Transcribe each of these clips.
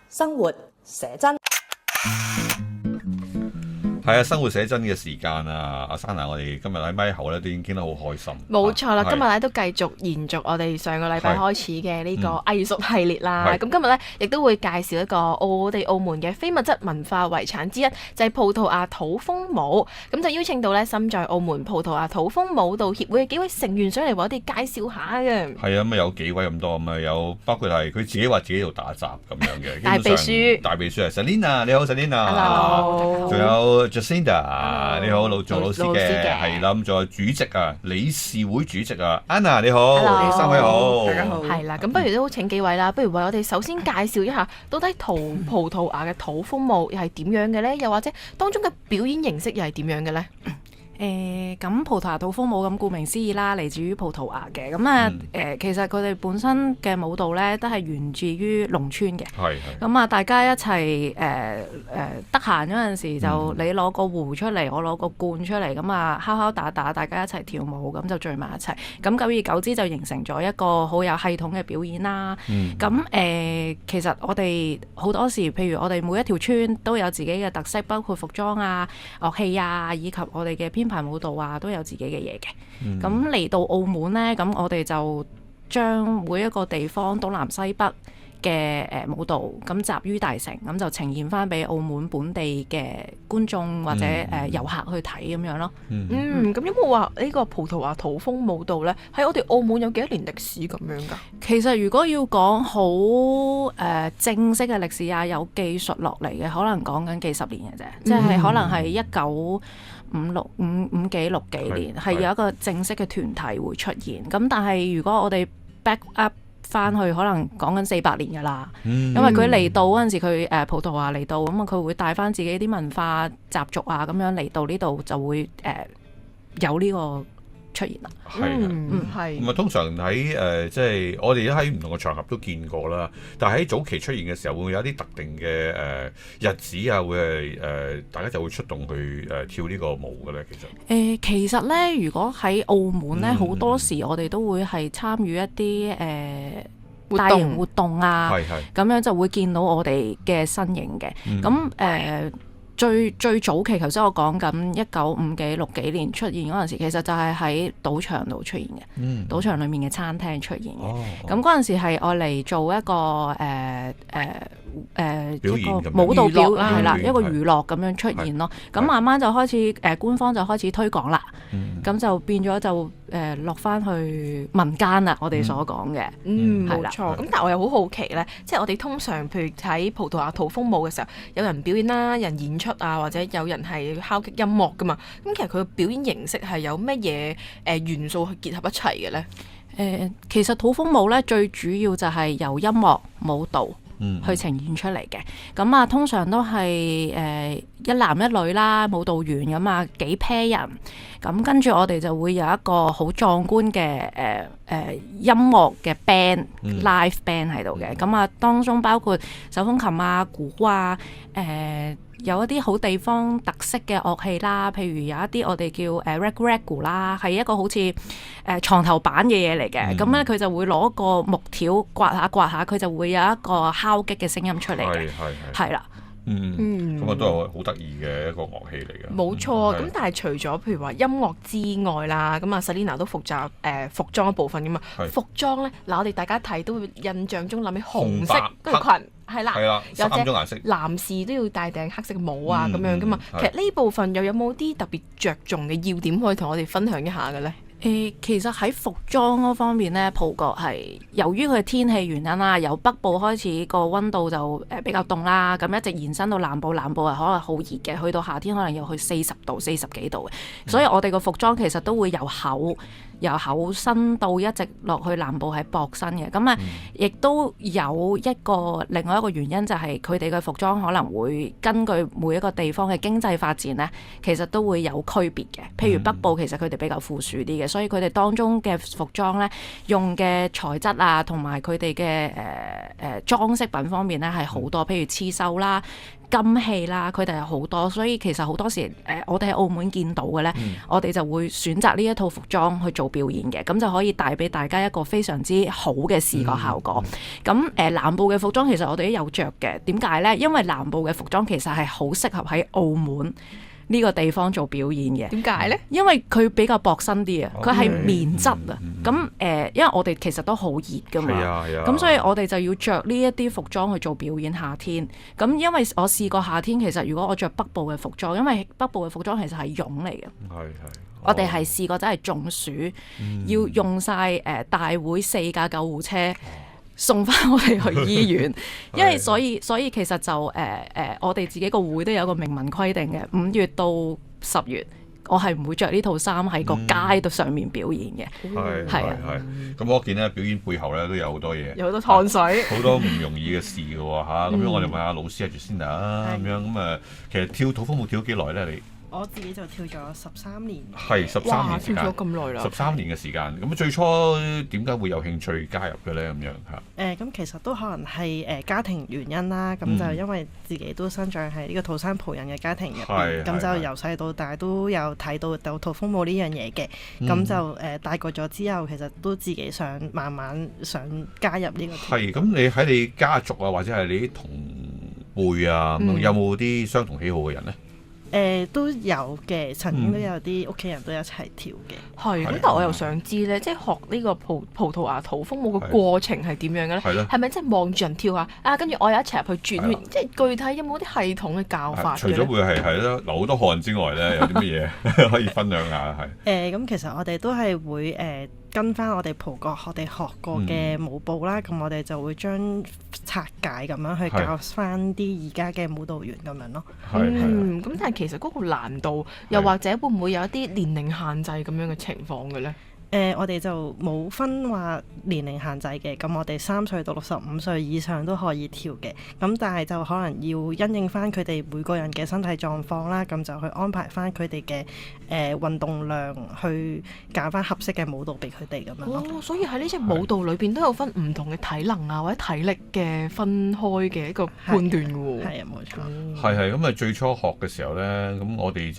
生活寫真。係啊，生活寫真嘅時間啊，阿珊娜，我哋今日喺咪後咧都已經傾得好開心。冇錯啦，係今日咧都繼續延續我哋上個禮拜開始嘅呢個藝術系列啦。係咁今日咧亦都會介紹一個我哋澳門嘅非物質文化遺產之一，就係葡萄牙土風舞。咁就邀請到咧身在澳門葡萄牙土風舞蹈協會嘅幾位成員上嚟為我哋介紹下嘅。係啊，咁啊有幾位咁多，咁啊有包括係佢自己話自己度打雜咁樣嘅。大秘書大秘書係 Selina，你好 Selina。Hello 仲有 Jacinda， Hello 你好，做老師嘅，係啦，咁仲有主席啊，理事會主席啊 Anna， 你好， Hello 三位好，大家好。係啦，咁不如都請幾位啦，不如為我哋首先介紹一下，到底葡萄牙嘅土風舞又係點樣嘅呢？又或者當中嘅表演形式又係點樣嘅呢？咁葡萄牙土風舞咁顧名思義啦，嚟自於葡萄牙嘅。咁啊其實佢哋本身嘅舞蹈咧都係源自於農村嘅。係咁啊，大家一齊得閒嗰陣時就你攞個壺出嚟，我攞個罐出嚟，咁啊敲敲打打，大家一齊跳舞，咁就聚埋一齊。咁久而久之就形成咗一個好有系統嘅表演啦。咁其實我哋好多時，譬如我哋每一條村都有自己嘅特色，包括服裝啊、樂器啊，以及我哋嘅編排舞蹈啊，都有自己嘅嘢嘅。咁嚟到澳門呢，咁我哋就將每一個地方東南西北嘅舞蹈咁集於大成，咁就呈現翻俾澳門本地嘅觀眾或者遊客去睇咁樣咯。咁有冇話呢個葡萄牙土風舞蹈呢？喺我哋澳門有幾多年歷史咁樣㗎？其實如果要講好正式嘅歷史啊，有記述落嚟嘅，可能講緊幾十年嘅啫，即係可能係1956、56幾年係有一個正式嘅團體會出現。咁但係如果我哋 back up 翻去，可能講緊400年㗎啦。因為佢嚟到嗰陣時，佢葡萄牙嚟到，咁啊佢會帶翻自己啲文化習俗啊，咁樣嚟到呢度就會有呢個出現啦。係咁啊，通常喺即係我哋都喺唔同嘅場合都見過啦。但係喺早期出現嘅時候，會有啲特定嘅日子啊，會係大家就會出動去跳呢個舞嘅咧。其實咧，如果喺澳門咧，好多時我哋都會係參與一啲大型活動啊，咁樣就會見到我哋嘅身影嘅。咁最早期，頭先我講緊1950幾60幾年出現嗰陣時，其實就係喺賭場度出現嘅，賭場裡面嘅餐廳出現嘅。咁嗰陣時係愛嚟做一個表演咁舞蹈表係啦，娛一個娛樂咁樣出現咯。咁慢慢就開始官方就開始推廣啦。咁就變咗就落翻去民間啦，我哋所講嘅。冇錯。咁但係我又好好奇咧，即係我哋通常譬如喺葡萄牙土風舞嘅時候，有人表演啦，人演出啊，或者有人係敲擊音樂噶嘛。咁其實佢嘅表演形式係有乜嘢元素去結合一齊嘅咧？其實土風舞咧最主要就係由音樂舞蹈去呈現出嚟嘅。咁啊，通常都係一男一女啦，舞蹈員咁啊，幾 pair 人。咁跟住我哋就會有一個好壯觀嘅音樂嘅 band、live band 喺度嘅。咁啊，當中包括手風琴啊、鼓啊，有一啲好地方特色嘅樂器啦，譬如有一啲我哋叫regu 啦，係一個好似床頭板嘅嘢嚟嘅。咁咧佢就會攞個木條刮下刮下，佢就會有一個敲擊嘅聲音出嚟嘅。係啦。咁啊都係好得意嘅一個樂器嚟嘅。冇錯。咁但係除咗譬如話音樂之外啦，咁啊 Selina 都服裝一部分噶嘛。服裝咧，嗱我哋大家睇都會印象中諗起紅色嗰條裙，係啦，三種顏色。男士都要戴頂黑色嘅帽啊咁樣噶嘛。其實呢部分又有冇啲特別着重嘅要點可以同我哋分享一下嘅咧？其實喺服裝嗰方面咧，葡國係由於佢嘅天氣原因啦，由北部開始個溫度就比較凍啦，咁一直延伸到南部，南部係可能好熱嘅，去到夏天可能有去40度、40幾度嘅，所以我哋個服裝其實都會由厚身到一直落去南部係薄身嘅。咁啊，亦都有另外一個原因就係佢哋嘅服裝可能會根據每一個地方嘅經濟發展咧，其實都會有區別嘅。譬如北部其實佢哋比較富庶啲嘅，所以佢哋當中嘅服裝咧用嘅材質啊，同埋佢哋嘅裝飾品方面咧係好多，譬如刺繡啦、金器啦，佢哋係好多，所以其實好多時我哋喺澳門見到嘅咧，我哋就會選擇呢一套服裝去做表演嘅，咁就可以帶俾大家一個非常之好嘅視覺效果。咁南部嘅服裝其實我哋都有着嘅，點解咧？因為南部嘅服裝其實係好適合喺澳門呢個地方做表演嘅。點解咧？因為佢比較薄身啲啊，佢係棉質啊。咁因為我哋其實都好熱噶嘛，咁所以我哋就要着呢一啲服裝去做表演。夏天咁，因為我試過夏天，其實如果我着北部嘅服裝，因為北部嘅服裝其實係絨嚟嘅，我哋係試過真係中暑，要用晒大會4架救護車送翻我哋去醫院，因為所以其實就我哋自己個會都有個明文規定嘅，5月到10月。我係唔會着呢套衫喺個街度上面表演嘅。係啊，咁我見咧表演背後咧都有好多嘢，有好多汗水，好多唔容易嘅事嘅喎嚇。咁樣我哋問下老師阿 Jacinda 啊，咁樣咁其實跳土風舞跳咗幾耐咧？你？我自己就跳咗13年，係13年時間，跳咗咁耐啦，13年嘅時間。咁最初點解會有興趣加入嘅咧？咁樣嚇。咁其實都可能係家庭原因啦。咁就因為自己都生長喺呢個土生葡人嘅家庭入邊，咁就由細到大都有睇到土風舞呢樣嘢嘅。咁就大個咗之後，其實都自己想慢慢想加入呢個。係咁，你喺你家族啊，或者係你啲同輩啊，有冇啲相同喜好嘅人咧？都有嘅，曾經都有啲屋企人都一齊跳嘅。係咁，但我又想知咧，即係學呢個葡萄牙土風舞嘅過程係點樣嘅咧？係咪即係望住人跳下跟住我又一齊入去轉圈？即係具體有冇啲系統嘅教法？除咗會係咯流好多汗之外咧，有啲乜嘢可以分享下？咁其實我哋都係會跟翻我哋葡國我哋學過嘅舞步啦，咁我哋就會將拆解咁樣去教翻啲而家嘅舞蹈員咁樣咯。咁但係其實嗰個難度，又或者會唔會有一啲年齡限制咁樣嘅情況嘅咧？我哋就冇分話年齡限制嘅，咁我哋3歲到65歲以上都可以跳嘅，咁但係就可能要因應翻佢哋每個人嘅身體狀況啦，咁就去安排翻佢哋嘅運動量，去揀翻合適嘅舞蹈俾佢哋咁樣咯。所以喺呢隻舞蹈裏邊都有分唔同嘅體能啊，或者體力嘅分開嘅一個判斷嘅喎。係啊，冇錯。係咁啊！最初學嘅時候咧，咁我哋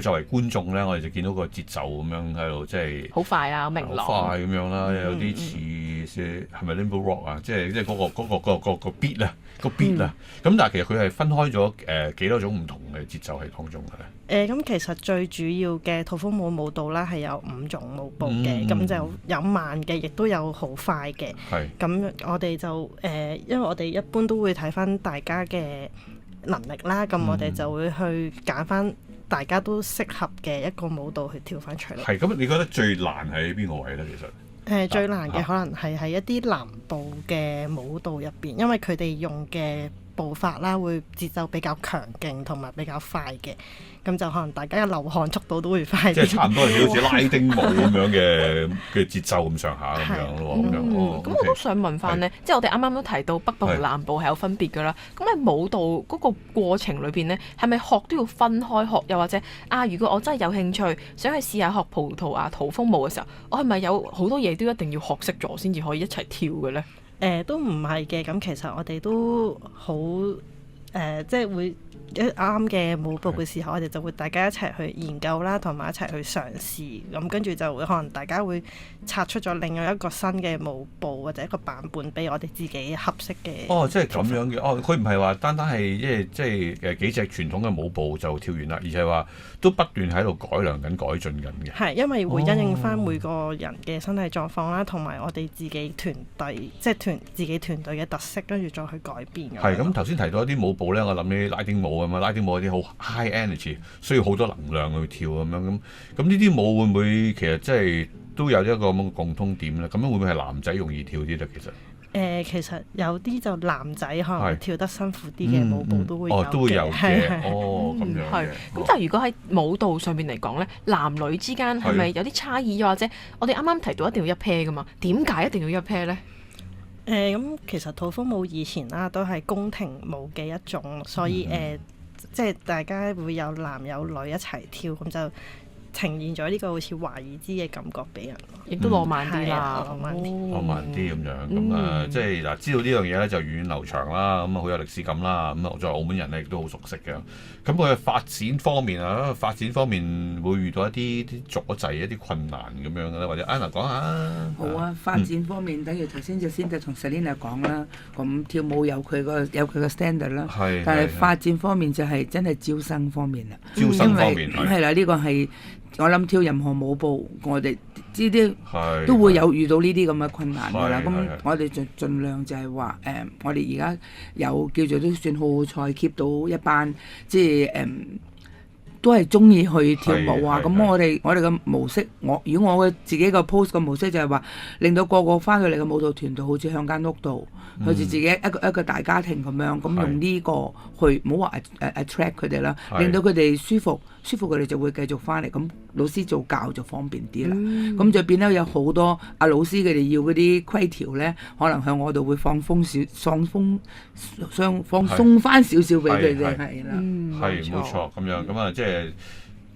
作為觀眾咧，我哋就見到個節奏咁樣喺度，即係好快啊，明朗，好快咁樣啦，有啲似係咪 Limbo Rock 啊？即係嗰個 beat 啊，個 beat 啊。咁但係其實佢係分開咗幾多種唔同嘅節奏喺當中嘅咧。咁其實最主要嘅土風舞舞蹈啦，係有5種舞步嘅，咁就有慢嘅，亦都有好快嘅。咁我哋就因為我哋一般都會睇翻大家嘅能力啦，咁我哋就會去揀翻大家都適合嘅一個舞蹈去跳翻出嚟。咁你覺得最難喺邊個位咧？其實最難嘅可能係喺一啲南部嘅舞蹈入邊，因為佢哋用嘅步伐啦，會節奏比較強勁同埋比較快嘅，咁就可能大家嘅流汗速度都會快啲。即係差唔多係好似拉丁舞咁樣嘅節奏咁上下咁樣咯。咁我都想問翻呢，即係我哋啱啱都提到北部同南部係有分別㗎啦。咁喺舞蹈嗰個過程裏邊呢，係咪學都要分開學？又或者如果我真係有興趣想去試下學葡萄牙土風舞嘅時候，我係咪有好多嘢都一定要學識咗先至可以一齊跳嘅呢？都唔係嘅，咁其實我哋都好即係會啱嘅舞步嘅時候，我哋就會大家一齊去研究啦，同埋一齊去嘗試，咁跟住就會可能大家會拆出咗另外一個新嘅舞步或者一個版本俾我哋自己合適嘅。即係咁樣嘅。佢唔係話單單係即係幾隻傳統嘅舞步就跳完啦，而係話都不斷喺度改良緊、改進緊嘅。係因為會因應翻每個人嘅身體狀況啦，同埋我哋自己團隊即係自己團隊嘅特色，跟住再去改變。係咁，頭先提到一啲舞步咧，我諗起拉丁舞咁啊，拉丁舞有啲好 high energy， 需要好多能量去跳咁樣咁。咁呢啲舞會唔會其實即係都有一個咁嘅共通點咧？咁樣會唔會係男仔容易跳啲咧？其實有啲就男仔可能跳得辛苦啲嘅舞步都會有嘅。都會有嘅。咁樣嘅。咁但係如果喺舞蹈上邊嚟講咧，男女之間係咪有啲差異？又或者我哋啱啱提到一定要一 pair 噶嘛？點解一定要一 pair 咧？咁其實土風舞以前啦都係宮廷舞嘅一種，所以即係大家會有男有女一齊跳，咁就呈現咗呢個好似華爾茲嘅感覺俾人咯，亦都浪漫啲啦，浪漫啲，浪漫啲咁樣，咁即係嗱，知道呢樣嘢咧就源遠流長啦，咁好有歷史感啦，咁作為澳門人咧亦都好熟悉嘅。咁佢嘅發展方面啊，發展方面會遇到一啲阻滯、一啲困難咁樣嘅咧，或者 Anna 講下。好啊，發展方面，等於頭先就同 Selina 講啦，咁跳舞有佢個 standard 啦，但係發展方面就係真係招生方面啦，招生方面係啦，呢個係我諗跳任何舞步，我哋呢啲都會有遇到呢啲咁嘅困難㗎啦。咁我哋就盡量就係話我哋而家有叫做都算好彩 keep 到一班即係都係中意去跳舞啊！咁我哋嘅模式，如果我自己個 post 嘅模式就係話，令到個個翻去嚟嘅舞蹈團度，好似響間屋度，好似自己一個大家庭咁樣，咁用呢個去唔好話 attract 佢哋啦，令到佢哋舒服佢哋就會繼續翻嚟。咁老師做教就方便啲啦。咁就變咗有好多老師佢哋要嗰啲規條咧，可能向我度會放鬆翻少少俾佢哋，係啦。係冇錯咁樣，咁啊即係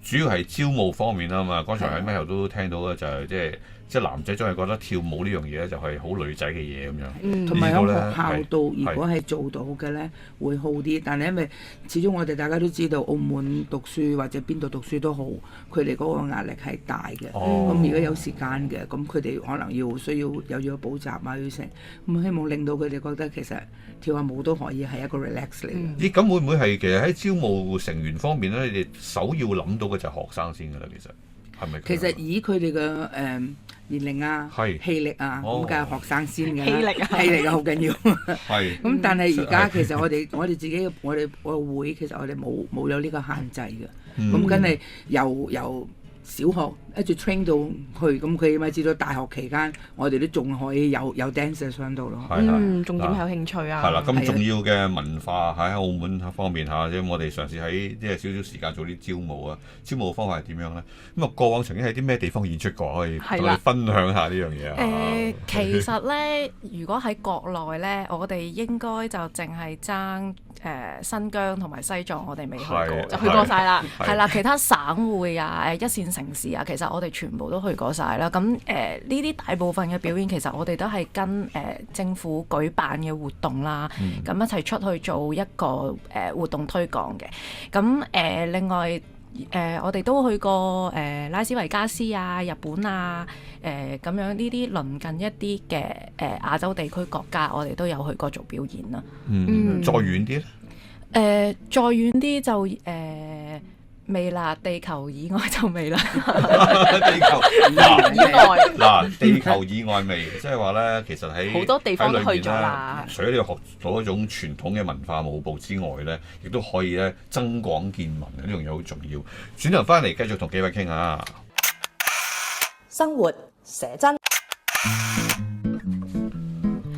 主要係招募方面啦嘛。剛才喺咩都聽到咧，就係即係男仔總係覺得跳舞呢樣嘢咧，就係好女仔嘅嘢咁樣。同埋喺學校度，如果係做到嘅咧，會好啲。但係因為始終我哋大家都知道，澳門讀書或者邊度讀書都好，佢哋嗰個壓力係大嘅。咁如果有時間嘅，咁佢哋可能需要有補習啊，要成。咁希望令到佢哋覺得其實跳下舞都可以係一個 relax 嚟嘅。咦？咁會唔會係其實喺招募成員方面咧，你哋首要諗到嘅就係學生先㗎啦？其實係咪？其實以佢哋嘅年齡啊、氣力啊，咁梗係學生先㗎啦。氣力啊，好緊要。咁但係而家其實我哋自己我哋個會其實我哋冇有呢個限制嘅。咁梗係由小學一直 train 到去，咁佢咪至到大學期間，我哋都仲可以有 dancer 上到咯。重點係有興趣啊。係啦，咁重要嘅文化喺澳門方面嚇，即係我哋嘗試喺即係少少時間做啲招募啊。招募嘅方法係點樣咧？咁啊，過往曾經喺啲咩地方演出過？可以同我哋分享下呢樣嘢啊。其實咧，如果喺國內咧，我哋應該就淨係爭新疆同埋西藏，我哋未去過，就去過晒啦。係啦，其他省會啊、一線城市啊，其實我哋全部都去過晒啦。咁呢啲大部分嘅表演，其實我哋都係跟政府舉辦嘅活動啦，咁一齊出去做一個活動推廣嘅。咁另外我哋都去過拉斯維加斯啊、日本啊，咁樣呢啲鄰近一啲嘅亞洲地區國家，我哋都有去過做表演啦。再遠啲咧？再遠啲就未啦，地球以外就未啦。地球以外嗱，地球以外未，即係話咧，其實喺好多地方都去咗啦。除咗你學到一種傳統嘅文化舞步之外咧，亦都可以咧增廣見聞，呢樣嘢好重要。轉頭翻嚟繼續同幾位傾下生活寫真。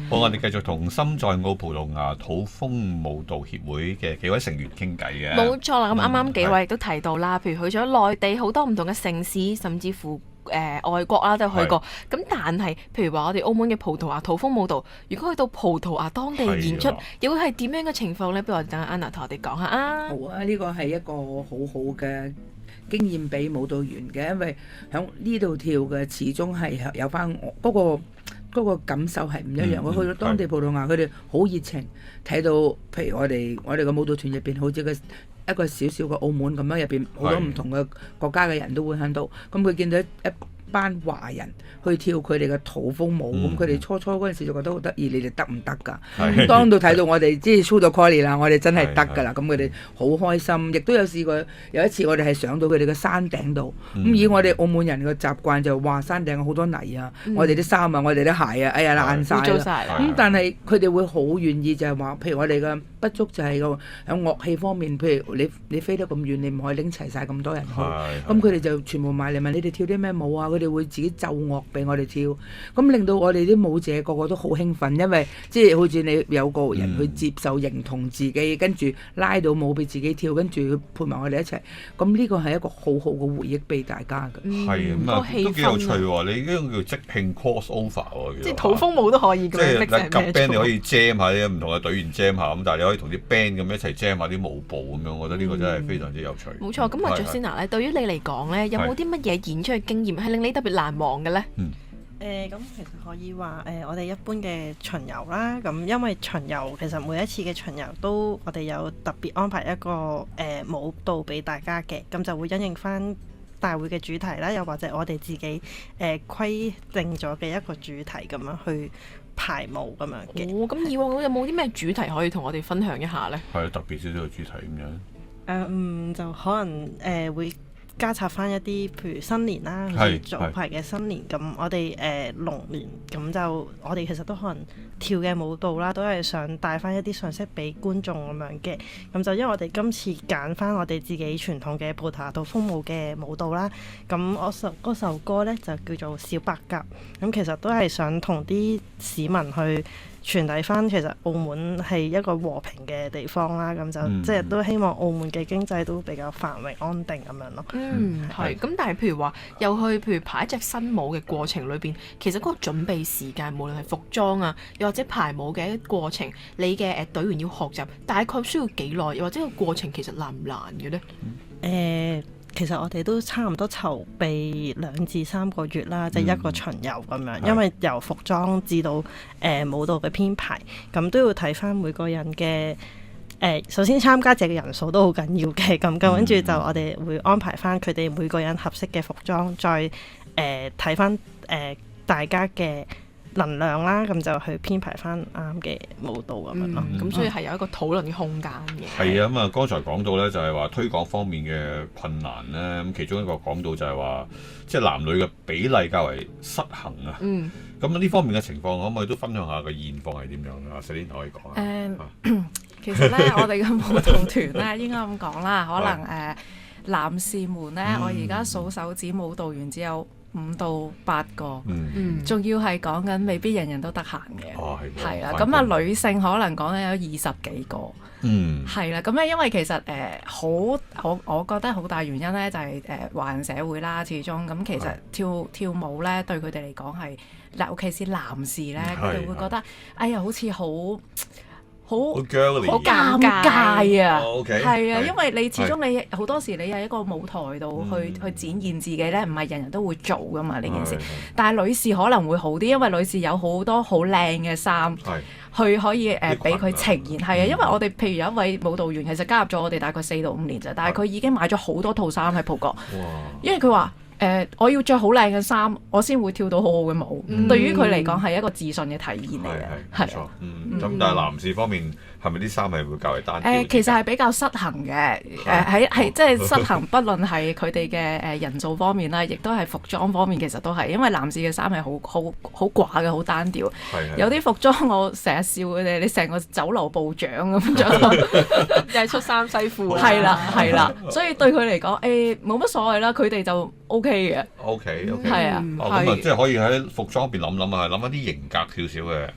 好，我哋繼續同心在澳葡萄牙土風舞蹈協會嘅幾位成員傾偈嘅。冇錯啦，咁啱啱幾位亦都提到啦，譬如去咗內地好多唔同嘅城市，甚至乎外國啦都去過。咁但係譬如話我哋澳門嘅葡萄牙土風舞蹈，如果去到葡萄牙當地演出，又會係點樣嘅情況呢？不如我等 Anna 同我哋講下啊。好啊，呢個係一個好好嘅經驗俾舞蹈員嘅，因為喺呢度跳嘅始終係有翻嗰個感受係唔一樣。我去到當地葡萄牙，佢哋好熱情，睇到譬如我哋個舞蹈團入邊，好似一個小小嘅澳門咁樣，入邊好多唔同嘅國家嘅人都會喺度。咁佢見到一班華人去跳佢哋嘅土風舞，咁佢哋初嗰陣時就覺得好得意，你哋得唔得㗎？咁當到睇到我哋即係 show 到 quality 啦，我哋真係得㗎啦，咁佢哋好開心。亦都有試過有一次我哋係上到佢哋嘅山頂度，咁以我哋澳門人嘅習慣就話山頂好多泥啊，我哋啲衫啊，我哋啲鞋啊，哎呀爛曬啦。咁但係佢哋會好願意就係話，譬如我哋嘅不足就係個喺樂器方面，譬如你飛得咁遠，你唔可以拎齊晒咁多人去，咁佢哋就全部埋嚟問你哋跳啲咩舞啊？佢哋會自己奏樂俾我哋跳，咁令到我哋啲舞者個個都好興奮，因為即係好似你有個人去接受認同自己，跟住拉到舞俾自己跳，跟住配埋我哋一齊，咁呢個係一個好好嘅回憶俾大家嘅。係咁啊，都幾有趣喎！你呢個叫即興 cross over 喎，即係土風舞都可以咁樣。即係夾 band 你可以 jam 下啲唔同嘅隊員 jam 下咁，但係你可以同啲 band 咁一齊 jam 下啲舞步咁樣，我覺得呢個真係非常之有趣。冇錯，咁啊 Justina 咧，對於你嚟講咧，有冇啲乜嘢演出嘅經驗係令你特別難忘嘅咧？咁其實可以話我哋一般嘅巡遊啦，咁因為巡遊其實每一次嘅巡遊都我哋有特別安排一個舞蹈俾大家嘅，咁就會因應翻大會嘅主題啦，又或者我哋自己規定咗嘅一個主題咁樣去排舞咁樣嘅。咁以往有冇啲咩主題可以同我哋分享一下呢？係特別少少嘅主題咁樣。就可能會加插翻一啲，譬如新年啦，好似早排嘅新年咁，我哋龍年咁就我哋其實都可能跳嘅舞蹈啦，都係想帶翻一啲信息俾觀眾咁樣嘅。咁就因為我哋今次揀翻我哋自己傳統嘅葡萄牙土風舞嘅舞蹈啦，咁嗰首歌呢就叫做小白鴿，咁其實都係想同啲市民去傳遞翻其實澳門係一個和平嘅地方啦，咁就即係都希望澳門嘅經濟都比較繁榮安定咁樣咯。係。咁但係譬如話，又去譬如排一隻新舞嘅過程裏邊，其實嗰個準備時間，無論係服裝啊，又或者排舞嘅一個過程，你嘅隊員要學習，大概需要幾耐，又或者個過程其實難唔難嘅呢？其實我哋都差唔多籌備2至3個月啦，即係一個巡遊咁樣。因為由服裝至到舞蹈嘅編排，咁都要睇翻每個人嘅首先參加者嘅人數都好緊要嘅。咁跟住就我哋會安排翻佢哋每個人合適嘅服裝，再睇翻大家嘅能量啦，咁就去編排翻啱嘅舞蹈咁樣咯。咁所以係有一個討論嘅空間嘅。係啊，咁啊，剛才講到咧就係話推廣方面嘅困難咧，咁其中一個講到就係話，即係男女嘅比例較為失衡啊。咁呢方面嘅情況，可唔可以都分享下個現況係點樣啊？Celine可以講啊。其實咧，我哋嘅舞蹈團咧，應該咁講啦，可能男士們咧，我而家數手指舞蹈員只有5到8個，仲要係講緊未必人人都得閒嘅，係啦。咁啊，女性可能講緊有20幾個，係啦。咁咧，因為其實我覺得好大原因咧，就係華人社會啦，始終咁其實跳舞咧，對佢哋嚟講係，尤其是男士咧，佢哋會覺得，哎呀，好似好尷尬啊！係啊，因為你始終你好多時你喺一個舞台度去展現自己咧，唔係人人都會做噶嘛呢件事。但係女士可能會好啲，因為女士有好多好靚嘅衫，去可以俾佢呈現。係啊，因為我哋譬如有一位舞蹈員，其實加入咗我哋大概4到5年啫，但係佢已經買咗好多套衫喺葡國，因為佢話。我要着好靚嘅衫，我先會跳到好好嘅舞。對於佢嚟講係一個自信嘅體現嚟嘅，係。咁但係男士方面係咪啲衫係會較為單調？其實係比較失衡嘅，係即係失衡，不論係佢哋嘅人數方面啦，亦都係服裝方面，其實都係，因為男士嘅衫係好寡嘅，好單調。有啲服裝我成日笑佢哋，你成個酒樓部長咁着，又係恤衫西褲。係啦，所以對佢嚟講，冇乜所謂啦，佢哋就 OK 嘅。OK，係啊。咁啊，即係可以喺服裝邊諗一啲型格少少嘅。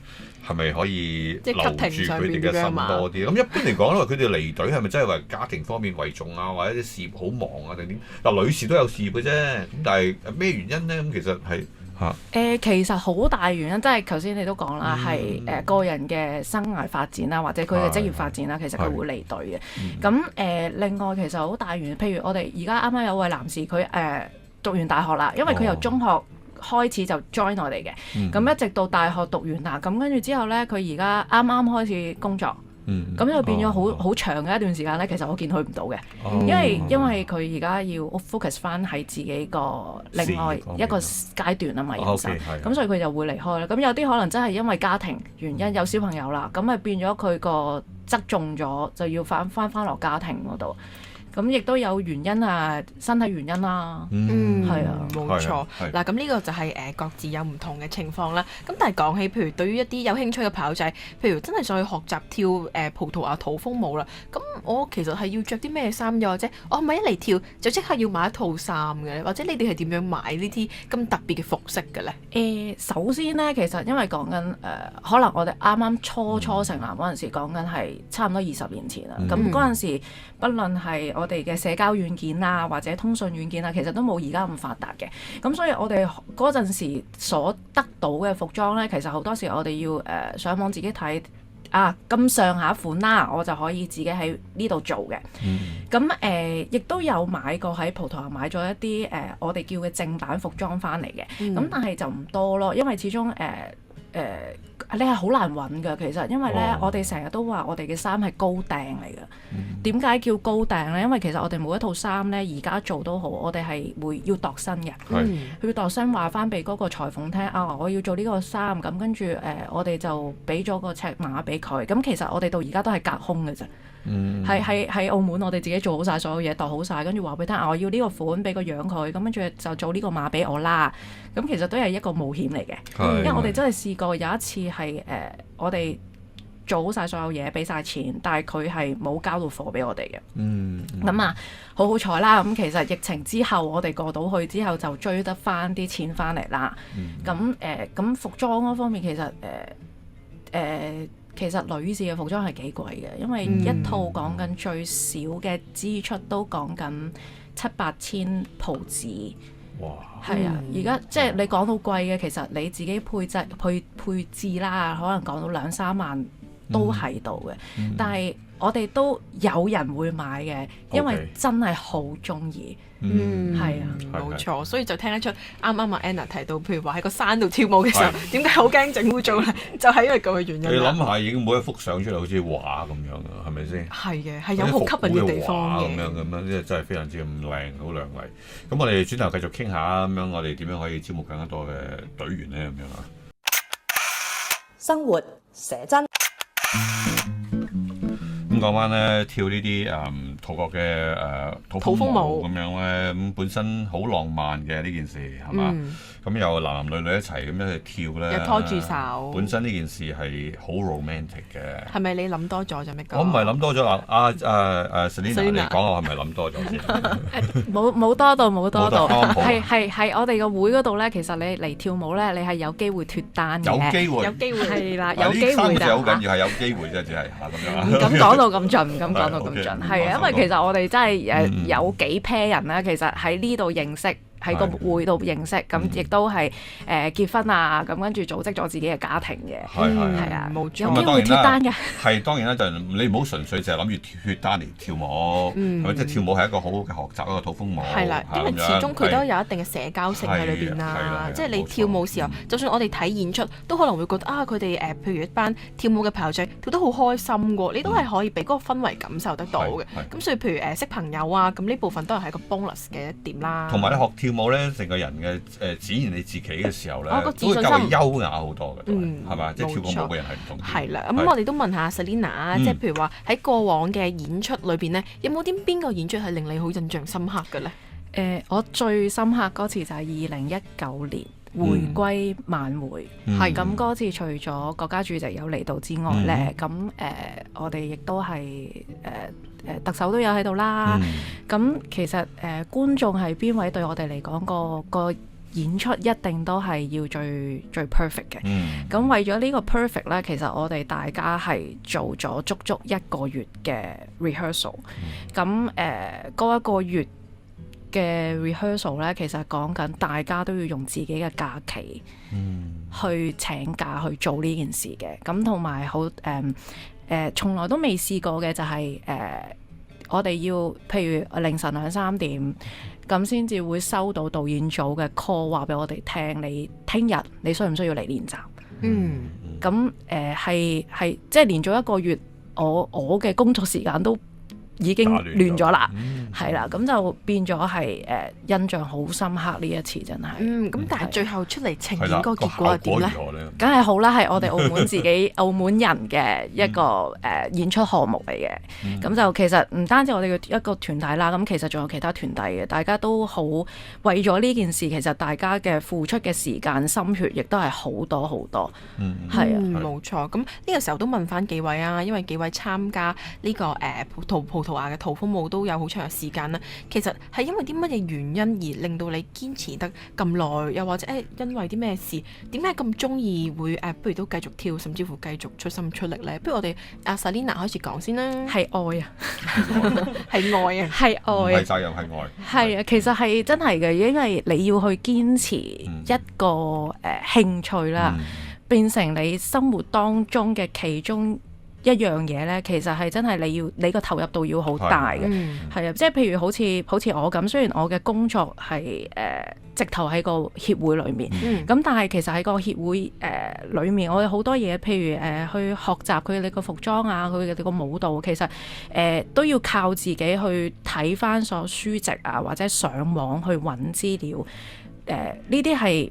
係咪可以留住佢哋嘅心多啲？咁一般嚟講，因為佢哋離隊係咪真係為家庭方面為重啊，或者啲事業好忙啊定點？嗱，女士都有事業嘅啫，咁但係咩原因咧？咁其實係其實好大原因，即係頭先你都講啦，係個人嘅生涯發展啦，或者佢嘅職業發展啦，其實佢會離隊嘅。咁另外其實好大原因，譬如我哋而家啱啱有位男士，佢讀完大學啦，因為佢由中學開始就 join 我哋嘅，咁一直到大學讀完啦，咁跟住之後咧，佢而家啱啱開始工作，咁就變咗好長嘅一段時間咧。其實我見佢唔到嘅，因為佢而家要 focus 翻喺自己個另外一個階段啊嘛，人生，咁所以佢就會離開啦。咁有啲可能真係因為家庭原因有小朋友啦，咁咪變咗佢個側重咗，就要翻落家庭嗰度。咁亦都有原因啊，身體原因啦。係啊，冇錯。嗱，咁呢個就係各自有唔同嘅情況啦。咁但係講起，譬如對於一啲有興趣嘅跑仔，譬如真係想去學習跳葡萄牙土風舞啦，咁我其實係要着啲咩衫？又或者我係咪一嚟跳就即刻要買一套衫嘅咧？或者你哋係點樣買呢啲咁特別嘅服飾嘅咧？首先咧，其實因為講緊可能我哋啱啱初成立嗰陣時，講緊係差唔多20年前啦。咁嗰陣時，不論係我哋嘅社交軟件啊，或者通訊軟件啊，其實都冇而家咁發達嘅。咁所以我哋嗰陣時所得到嘅服裝咧，其實好多時我哋要上網自己睇咁上下款啦，我就可以自己喺呢度做嘅。咁亦都有買過喺葡萄牙買咗一啲我哋叫嘅正版服裝翻嚟嘅。咁但係就唔多咯，因為始終你係好難揾㗎，其實因為咧，我哋成日都話我哋嘅衫係高訂嚟㗎。點解叫高訂咧？因為其實我哋每一套衫咧，而家做都好，我哋係會要度身嘅。佢要度身話翻俾嗰個裁縫聽我要做呢個衫，咁跟住我哋就俾咗個尺碼俾佢。咁其實我哋到而家都係隔空嘅啫。喺澳門，我哋自己做好晒所有嘢，度好晒，跟住話俾佢聽我要呢個款，俾個樣佢，咁跟住就做呢個碼俾我啦。咁其實都係一個冒險嚟嘅，因為我哋真係試過有一次係我哋做好晒所有嘢，俾晒錢，但係佢係冇交到貨俾我哋嘅。咁好彩啦！咁其實疫情之後，我哋過到去之後就追得翻啲錢翻嚟啦。咁服裝嗰方面其實女士嘅服裝係幾貴嘅，因為一套講緊最少嘅支出都講緊7-8千葡紙。哇！係啊，而家即係你講到貴嘅，其實你自己配置啦，可能講到2-3萬都喺度嘅。但係我哋都有人會買嘅，因為真係好中意。係啊，冇錯，所以就聽得出啱啱Anna 提到，譬如話喺個山度跳舞嘅時候，點解好驚整污糟咧？就係因為咁嘅原因。你諗下，已經每一幅相出嚟好似畫咁樣啊，係咪先？係嘅，係有好吸引嘅地方嘅。咁樣，即係真係非常之咁靚，好亮麗。咁我哋轉頭繼續傾下，咁樣我哋點樣可以招募更加多嘅隊員咧？咁樣啊。生活寫真。咁講翻咧，跳呢啲土國嘅土風舞咁樣咧，咁本身好浪漫嘅呢件事係嘛？咁又男女一齊咁樣去跳咧，又拖住手。本身呢件事係好 romantic 嘅。係咪你諗多咗啫？咩哥？我唔係諗多咗啦。Selina 你講我係咪諗多咗先？冇多到，係我哋個會嗰度咧。其實你嚟跳舞咧，你係有機會脫單嘅。有機會係啦，有機會。好緊要係有機會啫，只係咁樣。唔敢講到咁盡，唔敢講到咁盡。係啊，因為其實我哋真係有幾 pair 人咧，其實喺呢度認識。喺個會度認識，咁亦都係結婚啊，咁跟住組織咗自己嘅家庭嘅，係啊，冇錯，有機會脫單嘅。係當然啦，就你唔好純粹就係諗住脫單嚟跳舞，即係跳舞係一個好好嘅學習，一個土風舞。係啦，因為始終佢都有一定嘅社交性喺裏邊啦。即係你跳舞時候，就算我哋睇演出，都可能會覺得佢哋譬如一班跳舞嘅跑仔跳得好開心㗎，你都係可以俾嗰個氛圍感受得到嘅。咁所以譬如識朋友啊，咁呢部分都係一個 bonus 嘅一點啦。同埋你學跳舞咧，成個人嘅展現你自己嘅時候咧，都會較為優雅好多嘅，係嘛？即係跳過舞嘅人係唔同。係啦，咁我哋都問下 Selina 啊，即係譬如話喺過往嘅演出裏邊咧，有冇啲邊個演出係令你好印象深刻嘅咧？我最深刻嗰次就係2019年回歸晚會，係咁嗰次除咗國家主席有嚟到之外咧，咁我哋亦都係特首都有喺度啦。咁其實觀眾係邊位對我哋嚟講個演出一定都係要最 perfect 嘅。咁為咗呢個 perfect 咧，其實我哋大家係做咗足足1個月嘅 rehearsal。咁嗰1個月嘅 rehearsal 咧，其實講緊大家都要用自己嘅假期去請假去做呢件事嘅。咁同埋好從來都未試過嘅就係我哋要譬如凌晨2-3點咁先至會收到導演組嘅 call 話俾我哋聽，你聽日你需唔需要嚟練習？咁係即係連續1個月，我嘅工作時間都已經亂咗啦，係啦，咁就變咗係印象好深刻呢一次真係。咁但係最後出嚟呈現嗰個結果係點咧？梗係好啦，係我哋澳門自己澳門人嘅一個演出項目嚟嘅。咁就其實唔單止我哋嘅一個團體啦，咁其實仲有其他團體嘅，大家都好為咗呢件事，其實大家嘅付出嘅時間心血亦都係好多好多。係啊，冇錯。咁呢個時候都問翻幾位啊，因為幾位參加呢個葡萄牙嘅淘風舞都有好長嘅時間啦。其實係因為啲乜嘢原因而令到你堅持得咁耐，又或者因為啲咩事，點解咁中意會不如都繼續跳，甚至乎繼續出心出力呢？不如我哋阿 Selina 開始講先啦。係愛啊，係愛啊，係愛啊，唔係責任係愛。係啊，其實係真係嘅，因為你要去堅持一個興趣啦，變成你生活當中嘅其中一樣嘢咧，其實係真係你個投入度要好大嘅，係啊，即係譬如好似我咁，雖然我嘅工作係直頭喺個協會裏面，咁但係其實喺個協會裏面，我有好多嘢，譬如去學習佢哋個服裝啊，佢哋個舞蹈，其實都要靠自己去睇翻所有書籍啊，或者上網去揾資料，呢啲係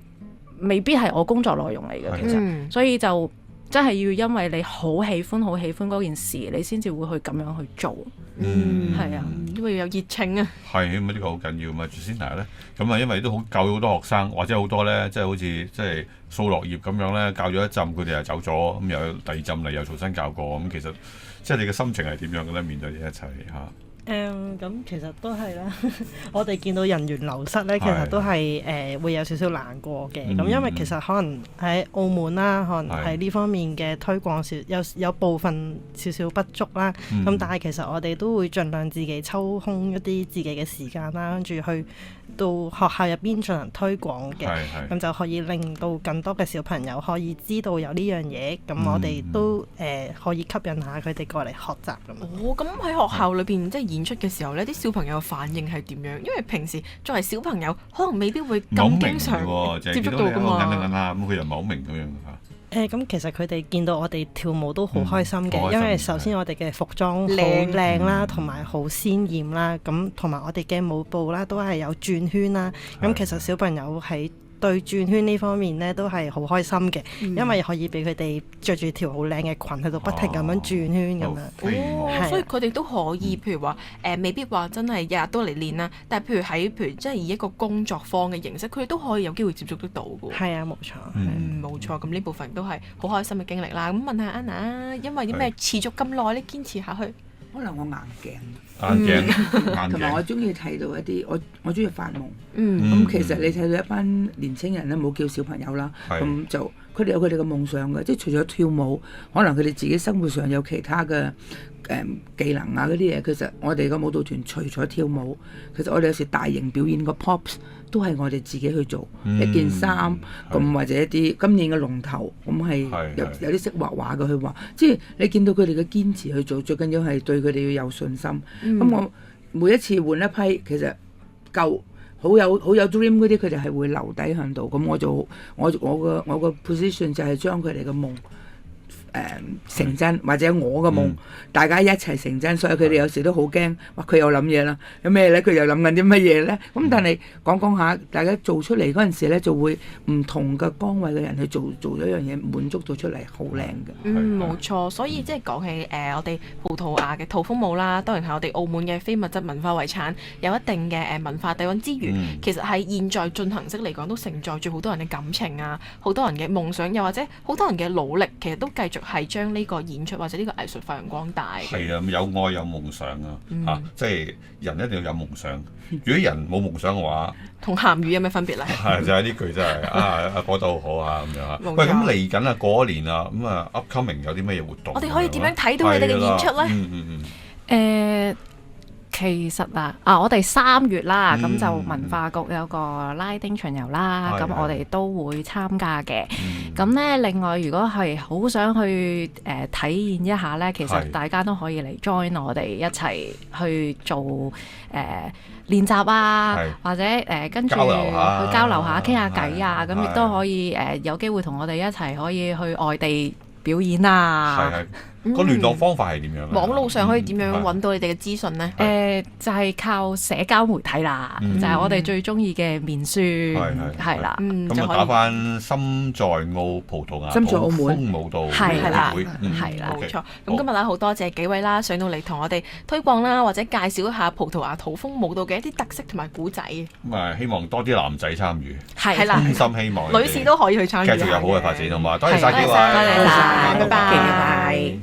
未必係我工作內容嚟嘅，其實，所以就真係要因為你好喜歡嗰件事，你先至會去咁樣去做。係啊，因為要有熱情啊。係咁呢個好緊要嘛。Jacinda咧，咁啊，因為都好教咗好多學生，或者好多咧，即係好似即係掃落葉咁樣咧，教咗一陣，佢哋又走咗，咁又有第二陣嚟，又重新教過。咁其實即係你嘅心情係點樣嘅咧？面對呢一切嚇。咁其實都係啦，我哋見到人員流失咧，其實都係會有少少難過嘅。咁因為其實可能喺澳門啦，可能喺呢方面嘅推廣有部分少少不足啦。咁但係其實我哋都會盡量自己抽空一啲自己嘅時間啦，跟住去到學校入邊進行推廣嘅。咁就可以令到更多嘅小朋友可以知道有呢樣嘢。咁我哋都可以吸引下佢哋過嚟學習咁。咁喺學校裏邊即係演出嘅時候呢，啲小朋友嘅反應係點樣？因為平時作為小朋友，可能未必會咁經常接觸到㗎嘛。咁佢又唔係好明咁樣嚇。咁其實佢哋見到我哋跳舞都好開心嘅，因為首先我哋嘅服裝好靚啦，同埋好鮮豔啦，咁同埋我哋嘅舞步啦都係有轉圈啦。咁其實小朋友喺對轉圈呢方面咧都係好開心嘅，因為可以俾佢哋着住條好靚嘅裙喺度不停咁樣轉圈咁樣。所以佢哋都可以，譬如話未必話真係日日都嚟練啦，但係譬如即係以一個工作坊嘅形式，佢哋都可以有機會接觸得到嘅。係啊，冇錯。冇錯。咁呢部分都係好開心嘅經歷啦。咁問下 Anna，因為啲咩持續咁耐咧，堅持下去？可能我硬頸，同埋我中意睇到一啲我中意發夢。咁其實你睇到一班年青人咧，冇叫小朋友啦，咁就佢哋有佢哋嘅夢想嘅，即係除咗跳舞，可能佢哋自己生活上有其他嘅技能啊嗰啲嘢。其實我哋個舞蹈團除咗跳舞，其實我哋有時大型表演個 pops 都係我哋自己去做一件衫咁，或者一啲今年嘅龍頭咁係有啲識畫畫嘅去畫，即係你見到佢哋嘅堅持去做，最緊要係對佢哋要有信心。咁我每一次換一批，其實夠好有 dream 嗰啲，佢哋係會留低喺度。咁我個 position 就係將佢哋嘅夢成真，或者我嘅夢大家一齊成真。所以佢哋有時都好驚，哇！佢又諗嘢啦，有咩咧？佢又諗緊啲乜嘢咧？咁但係講下，大家做出嚟嗰陣時咧，就會唔同嘅崗位嘅人去做咗一樣嘢，滿足到出嚟，好靚嘅。冇錯。所以即係講起我哋葡萄牙嘅淘風舞啦，當然係我哋澳門嘅非物質文化遺產，有一定嘅文化底蘊之餘，其實係現在進行式嚟講，都承載住好多人嘅感情啊，好多人嘅夢想，又或者好多人嘅努力，其實都繼續係將呢個演出或者呢個藝術發揚光大。係啊，有愛有夢想啊，即係人一定要有夢想。如果人冇夢想嘅話，同鹹魚有咩分別咧？係就係呢句真係講得好好啊咁樣啊。喂，咁嚟緊啊，過一年啊，咁啊 upcoming 有啲咩嘢活動？我哋可以點樣睇到你哋嘅演出咧？其實我哋3月啦，咁就文化局有個拉丁巡遊啦，咁我哋都會參加嘅。咁咧，另外如果係好想去體驗一下咧，其實大家都可以嚟 join 我哋一齊去做練習啊，或者跟住去交流下、傾下偈啊，咁亦都可以有機會同我哋一齊可以去外地表演啊。個聯絡方法係點樣咧？網路上可以點樣揾到你哋嘅資訊呢？就係靠社交媒體啦，就係我哋最中意嘅面書，係啦。咁啊打翻心在澳葡萄牙心在澳門土風舞蹈係啦會，係啦，冇錯。咁今日咧好多謝幾位啦，上到嚟同我哋推廣啦，或者介紹一下葡萄牙土風舞蹈嘅一啲特色同埋古仔。咁啊，希望多啲男仔參與，係啦，真心希望女士都可以去參與，繼續有好嘅發展，好嘛？多謝晒幾位，多謝晒，拜拜。